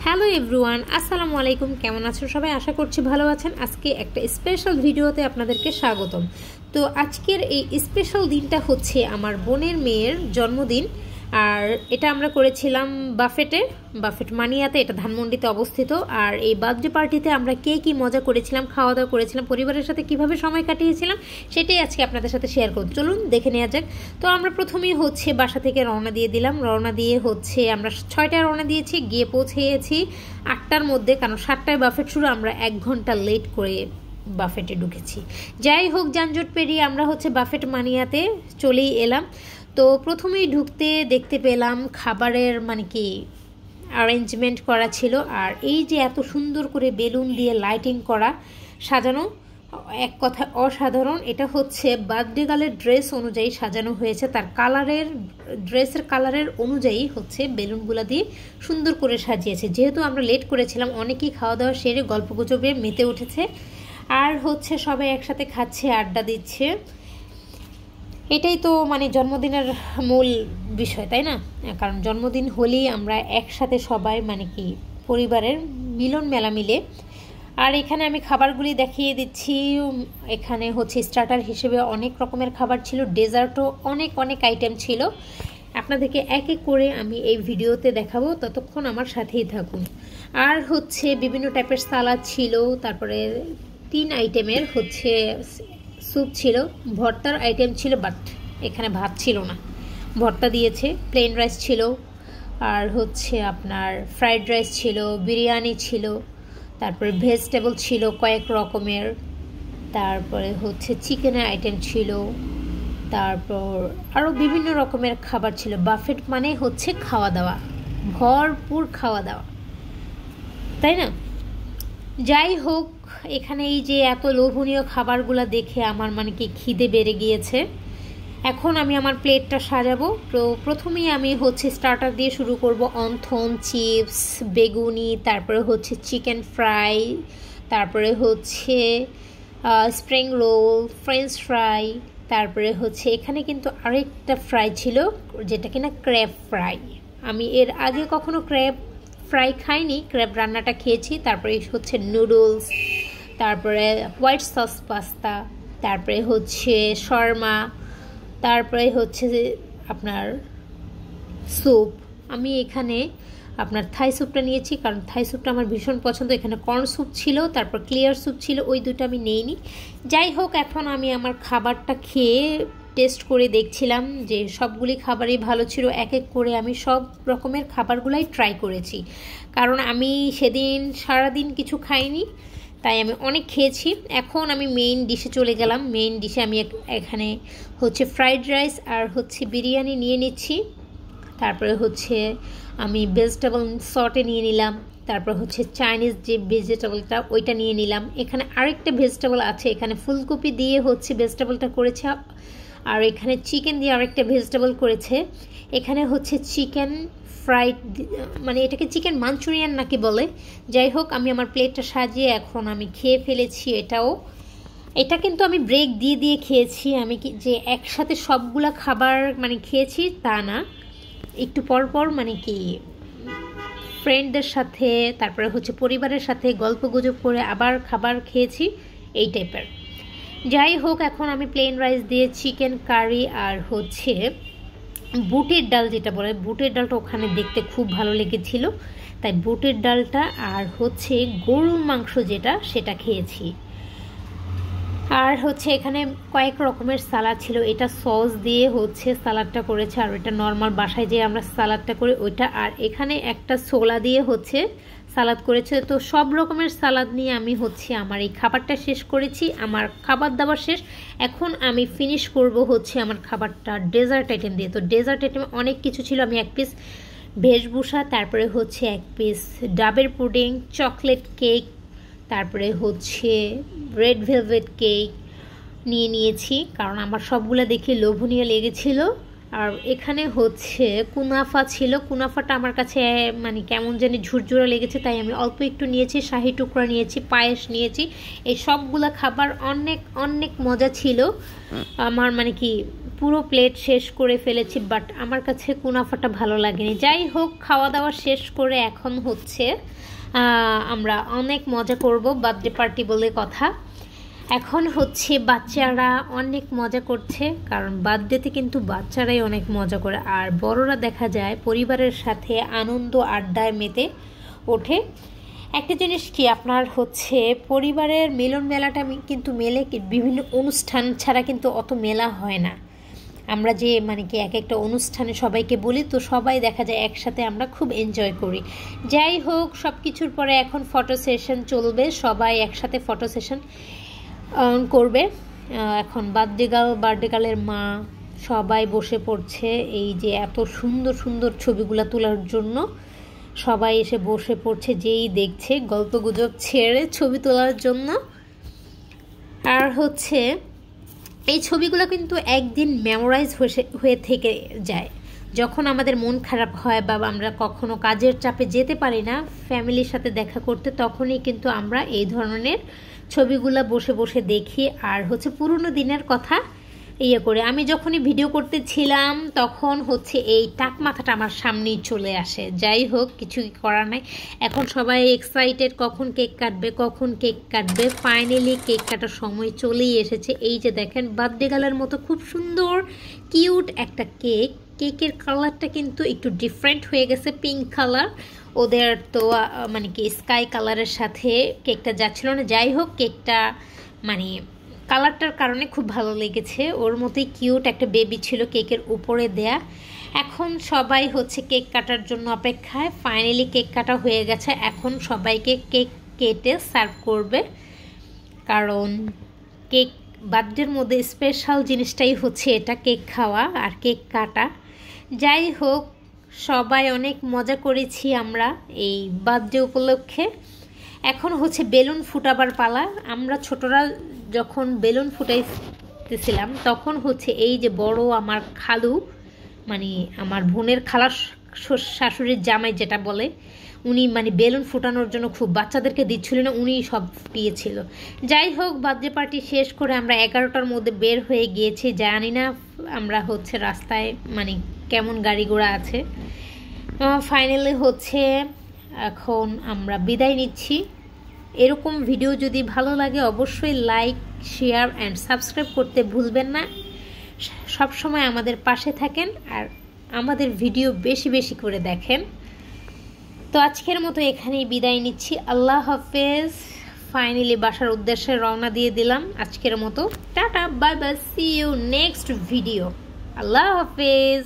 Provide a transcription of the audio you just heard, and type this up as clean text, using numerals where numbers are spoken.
Hello everyone, আসসালামু আলাইকুম। কেমন আছেন সবাই? আশা করছি ভালো আছেন। আজকে একটা স্পেশাল ভিডিওতে আপনাদেরকে স্বাগতম। তো আজকের এই স্পেশাল দিনটা হচ্ছে আমার বোনের মেয়ের জন্মদিন, আর এটা আমরা করেছিলাম বাফেট মানিয়াতে, এটা ধানমন্ডিতে অবস্থিত। আর এই বার্থডে পার্টিতে আমরা কে কী মজা করেছিলাম, খাওয়া দাওয়া করেছিলাম, পরিবারের সাথে কিভাবে সময় কাটিয়েছিলাম, সেটাই আজকে আপনাদের সাথে শেয়ার করব। চলুন দেখে নেওয়া যাক। তো আমরা প্রথমেই হচ্ছে বাসা থেকে রওনা দিয়ে দিলাম। রওনা দিয়ে হচ্ছে আমরা 6টায় রওনা দিয়েছি, গিয়ে পৌঁছেছি 8টার মধ্যে, কারণ 7টায় বাফেট শুরু, আমরা 1 ঘন্টা লেট করে বাফেটে ঢুকেছি। যাই হোক, যানজট পেরিয়ে আমরা হচ্ছে বাফেট মানিয়াতে চলেই এলাম। তো প্রথমেই ঢুকতে দেখতে পেলাম খাবারের অ্যারেঞ্জমেন্ট করা ছিল, আর এই যে এত সুন্দর করে বেলুন দিয়ে লাইটিং করা সাজানো, এক কথা অসাধারণ। এটা হচ্ছে বার্থডে গার্লের ড্রেস অনুযায়ী সাজানো হয়েছে, তার ড্রেসের কালারের অনুযায়ী হচ্ছে বেলুনগুলো দিয়ে সুন্দর করে সাজিয়েছে। যেহেতু আমরা লেট করেছিলাম, অনেকেই খাওয়া দাওয়া সেরে গল্পগুজবে মেতে উঠেছে, আর হচ্ছে সবাই একসাথে খাচ্ছে, আড্ডা দিচ্ছে। এটাই তো জন্মদিনের মূল বিষয়, তাই না? কারণ জন্মদিন হলেই আমরা একসাথে সবাই পরিবারের মিলন মেলা মিলে। আর এখানে আমি খাবারগুলি দেখিয়ে দিচ্ছি। এখানে হচ্ছে স্টার্টার হিসেবে অনেক রকমের খাবার ছিল, ডেজার্টও অনেক অনেক আইটেম ছিল। আপনাদেরকে এক এক করে আমি এই ভিডিওতে দেখাবো, ততক্ষণ আমার সাথেই থাকুন। আর হচ্ছে বিভিন্ন টাইপের সালাদ ছিল, তারপরে 3 আইটেমের হচ্ছে স্যুপ ছিল, ভর্তার আইটেম ছিল, বাট এখানে ভাত ছিল না, ভর্তা দিয়েছে। প্লেন রাইস ছিল, আর হচ্ছে আপনার ফ্রাইড রাইস ছিল, বিরিয়ানি ছিল, তারপরে ভেজিটেবল ছিল কয়েক রকমের, তারপরে হচ্ছে চিকেনের আইটেম ছিল, তারপর আরও বিভিন্ন রকমের খাবার ছিল। বাফেট মানে হচ্ছে খাওয়া দাওয়া, ভরপুর খাওয়া দাওয়া, তাই না? যাই হোক, এখানে এই যে এত লোভনীয় খাবারগুলো দেখে আমার খিদে বেড়ে গিয়েছে। এখন আমি আমার প্লেটটা সাজাবো। তো প্রথমেই আমি হচ্ছে স্টার্টার দিয়ে শুরু করব। অন্থন, চিপস, বেগুনি, তারপরে হচ্ছে চিকেন ফ্রাই, তারপরে হচ্ছে স্প্রিং রোল, ফ্রেঞ্চ ফ্রাই, তারপরে হচ্ছে এখানে কিন্তু আরেকটা ফ্রাই ছিল যেটা কিনা ক্র্যাব ফ্রাই। আমি এর আগে কখনো ক্র্যাব ফ্রাই খাইনি, ক্র্যাব রান্নাটা খেয়েছি। তারপরে হচ্ছে নুডলস, তারপরে হোয়াইট সস পাস্তা, তারপরে হচ্ছে শর্মা, তারপরে হচ্ছে আপনার স্যুপ। আমি এখানে আপনার থাই স্যুপটা নিয়েছি, কারণ থাই স্যুপটা আমার ভীষণ পছন্দ। এখানে কর্ন স্যুপ ছিল, তারপর ক্লিয়ার স্যুপ ছিল, ওই দুটো আমি নেইনি। যাই হোক, এখন আমি আমার খাবারটা খেয়ে টেস্ট করে দেখছিলাম যে সবগুলি খাবারই ভালো ছিল। এক এক করে আমি সব রকমের খাবারগুলাই ট্রাই করেছি, কারণ আমি সেদিন সারাদিন কিছু খাইনি, তাই আমি অনেক খেয়েছি। এখন আমি মেইন ডিশে চলে গেলাম। মেইন ডিশে আমি এখানে হচ্ছে ফ্রাইড রাইস আর হচ্ছে বিরিয়ানি নিয়ে নিচ্ছি। তারপরে হচ্ছে আমি ভেজিটেবল সটে নিয়ে নিলাম, তারপর হচ্ছে চাইনিজ যে ভেজিটেবলটা ওইটা নিয়ে নিলাম। এখানে আরেকটা ভেজিটেবল আছে, এখানে ফুলকপি দিয়ে হচ্ছে ভেজিটেবলটা করেছে, আর এখানে চিকেন দিয়ে আরেকটা ভেজিটেবল করেছে। এখানে হচ্ছে চিকেন ফ্রাইড, এটাকে চিকেন মাঞ্চুরিয়ান নাকি বলে। যাই হোক, আমি আমার প্লেটটা সাজিয়ে এখন আমি খেয়ে ফেলেছি। এটা কিন্তু আমি ব্রেক দিয়ে দিয়ে খেয়েছি। আমি যে একসাথে সবগুলা খাবার খেয়েছি তা না, একটু পর পর ফ্রেন্ডদের সাথে, তারপরে হচ্ছে পরিবারের সাথে গল্প গুজব করে আবার খাবার খেয়েছি, এই টাইপের। যাই হোক, এখন আমি প্লেন রাইস দিয়ে চিকেন কারি আর হচ্ছে বুটের ডাল, যেটা বলে বুটের ডালটা ওখানে দেখতে খুব ভালো লেগেছিল, তাই বুটের ডালটা আর হচ্ছে গরুর মাংস যেটা সেটা খেয়েছি। আর হচ্ছে এখানে কয়েক রকমের সালাদ ছিল, এটা সস দিয়ে হচ্ছে সালাদটা করেছে, আর এটা নর্মাল বাসায় যে আমরা সালাদটা করি ওইটা। আর এখানে একটা ছোলা দিয়ে হচ্ছে সালাদ করেছে। তো সব রকমের সালাদ নিয়ে আমি হচ্ছে আমার এই খাবারটা শেষ করেছি। আমার খাবার দাবার শেষ। এখন আমি ফিনিশ করব হচ্ছে আমার খাবারটা ডেজার্ট আইটেম দিয়ে। তো ডেজার্ট আইটেমে অনেক কিছু ছিল। আমি 1 পিস ভেজভুসা, তারপরে হচ্ছে 1 পিস ডাবের পুডিং, চকলেট কেক, তারপরে হচ্ছে রেড ভেলভেট কেক নিয়ে নিয়েছি, কারণ আমার সবগুলো দেখে লোভনীয় লেগেছিল। আর এখানে হচ্ছে কুনাফা ছিল। কুনাফাটা আমার কাছে কেমন জানি ঝুরঝুরা লেগেছে, তাই আমি অল্প একটু নিয়েছি। শাহি টুকরা নিয়েছি, পায়েস নিয়েছি। এই সবগুলা খাবার অনেক অনেক মজা ছিল। আমার পুরো প্লেট শেষ করে ফেলেছি, বাট আমার কাছে কুনাফাটা ভালো লাগেনি। যাই হোক, খাওয়া দাওয়া শেষ করে এখন হচ্ছে আমরা অনেক মজা করব, বার্থডে পার্টি বলে কথা। এখন হচ্ছে বাচ্চারা অনেক মজা করছে, কারণ বার্থডেতে কিন্তু বাচ্চারাই অনেক মজা করে, আর বড়রা দেখা যায় পরিবারের সাথে আনন্দ আড্ডায় মেতে ওঠে। একটা জিনিস কি, আপনার হচ্ছে পরিবারের মিলন মেলাটা কিন্তু মেলে বিভিন্ন অনুষ্ঠান ছাড়া কিন্তু অত মেলা হয় না। আমরা যে মানে কি এক একটা অনুষ্ঠানে সবাইকে বলি, তো সবাই দেখা যায় একসাথে আমরা খুব এনজয় করি। যাই হোক, সব কিছুর পরে এখন ফটো সেশন চলবে, সবাই একসাথে ফটো সেশন করবে। এখন বার্থডে গার্লের মা সবাই বসে পড়ছে এই যে এত সুন্দর সুন্দর ছবিগুলো তোলার জন্য। সবাই এসে বসে পড়ছে, যেই দেখছে গল্পগুজব ছেড়ে ছবি তোলার জন্য। আর হচ্ছে এই ছবিগুলো কিন্তু একদিন মেমোরাইজ হয়ে থেকে যায়। যখন আমাদের মন খারাপ হয় বা আমরা কখনো কাজের চাপে যেতে পারি না ফ্যামিলির সাথে দেখা করতে, তখনই কিন্তু আমরা এই ধরনের ছবিগুলো বসে বসে দেখি আর হচ্ছে পুরনো দিনের কথা করে। আমি যখনই ভিডিও করতেছিলাম তখন হচ্ছে এই টাক মাথাটা আমার সামনেই চলে আসে। যাই হোক, কিছুই করার নাই। এখন সবাই এক্সাইটেড, কখন কেক কাটবে। ফাইনালি কেক কাটার সময় চলেই এসেছে। এই যে দেখেন, বার্থডে গার্লের মতো খুব সুন্দর কিউট একটা কেকের কালারটা কিন্তু একটু ডিফারেন্ট হয়ে গেছে, পিঙ্ক কালার। ওদের তো মানে কি স্কাই কালারের সাথে কেকটা যাচ্ছিল না। যাই হোক, কেকটা মানে কালারটার কারণে খুব ভালো লেগেছে। ওর মতোই কিউট একটা বেবি ছিল কেকের উপরে দেয়া। এখন সবাই হচ্ছে কেক কাটার জন্য অপেক্ষায়। ফাইনালি কেক কাটা হয়ে গেছে। এখন সবাইকে কেক কেটে সার্ভ করবে, কারণ কেক বার্থডের মধ্যে স্পেশাল জিনিসটাই হচ্ছে এটা, কেক খাওয়া আর কেক কাটা। যাই হোক, সবাই অনেক মজা করেছি আমরা এই বার্থডে উপলক্ষে। এখন হচ্ছে বেলুন ফুটাবার পালা। আমরা ছোটরা যখন বেলুন ফুটাইতেছিলাম তখন হচ্ছে এই যে বড় আমার খালু, মানে আমার বোনের খালার শাশুড়ির জামাই যেটা বলে, উনি মানে বেলুন ফুটানোর জন্য খুব বাচ্চাদেরকে দিচ্ছিল না, উনি সব ফুটিয়েছিল। যাই হোক, বার্থডে পার্টি শেষ করে আমরা 11টার মধ্যে বের হয়ে গিয়েছি। জানি না আমরা হচ্ছে রাস্তায় মানে কেমন গাড়ি ঘোড়া আছে। ফাইনালি হচ্ছে এখন আমরা বিদায় নিচ্ছি। এরকম ভিডিও যদি ভালো লাগে অবশ্যই লাইক, শেয়ার অ্যান্ড সাবস্ক্রাইব করতে ভুলবেন না। সব সময় আমাদের পাশে থাকেন আর আমাদের ভিডিও বেশি বেশি করে দেখেন। তো আজকের মতো এখানেই বিদায় নিচ্ছি। আল্লাহ হাফেজ। ফাইনালি বাসার উদ্দেশ্যে রওনা দিয়ে দিলাম আজকের মতো। Tata, bye bye, see you next video. আল্লাহ হাফেজ।